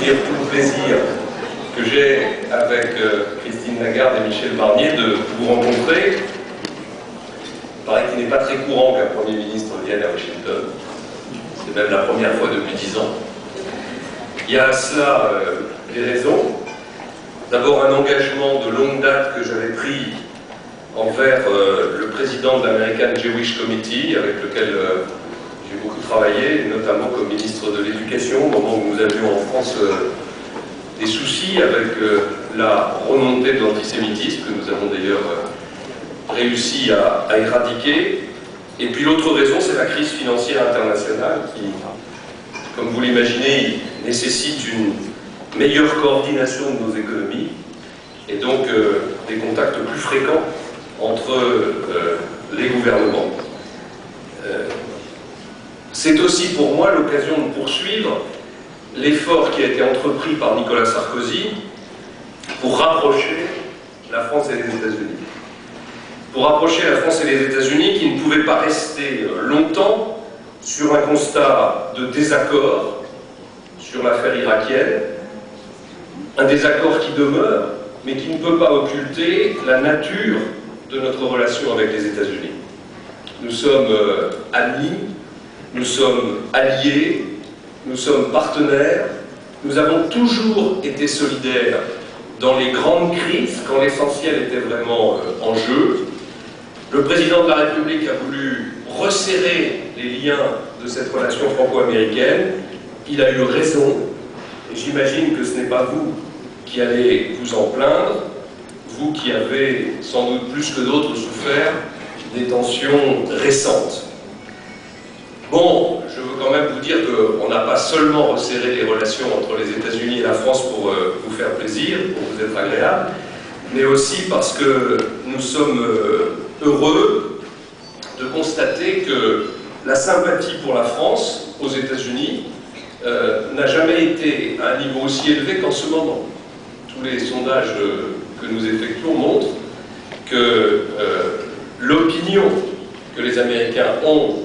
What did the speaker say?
dire tout le plaisir que j'ai avec Christine Lagarde et Michel Barnier de vous rencontrer. Il paraît qu'il n'est pas très courant qu'un Premier ministre vienne à Washington. C'est même la première fois depuis 10 ans. Il y a à cela des raisons. D'abord, un engagement de longue date que j'avais pris envers le président de l'American Jewish Committee, avec lequel j'ai beaucoup travaillé, notamment comme ministre de l'Éducation, au moment où nous avions en France des soucis avec la remontée de l'antisémitisme, que nous avons d'ailleurs réussi à éradiquer. Et puis l'autre raison, c'est la crise financière internationale qui, comme vous l'imaginez, nécessite une meilleure coordination de nos économies et donc des contacts plus fréquents entre les gouvernements. C'est aussi pour moi l'occasion de poursuivre l'effort qui a été entrepris par Nicolas Sarkozy pour rapprocher la France et les États-Unis. Pour rapprocher la France et les États-Unis qui ne pouvaient pas rester longtemps sur un constat de désaccord sur l'affaire irakienne, un désaccord qui demeure, mais qui ne peut pas occulter la nature de notre relation avec les États-Unis. Nous sommes amis, nous sommes alliés, nous sommes partenaires, nous avons toujours été solidaires dans les grandes crises, quand l'essentiel était vraiment en jeu. Le président de la République a voulu resserrer les liens de cette relation franco-américaine. Il a eu raison, et j'imagine que ce n'est pas vous qui allez vous en plaindre, vous qui avez sans doute plus que d'autres souffert des tensions récentes. Bon, je veux quand même vous dire qu'on n'a pas seulement resserré les relations entre les États-Unis et la France pour vous faire plaisir, pour vous être agréable, mais aussi parce que nous sommes heureux de constater que la sympathie pour la France aux États-Unis n'a jamais été à un niveau aussi élevé qu'en ce moment. Tous les sondages que nous effectuons montrent que l'opinion que les Américains ont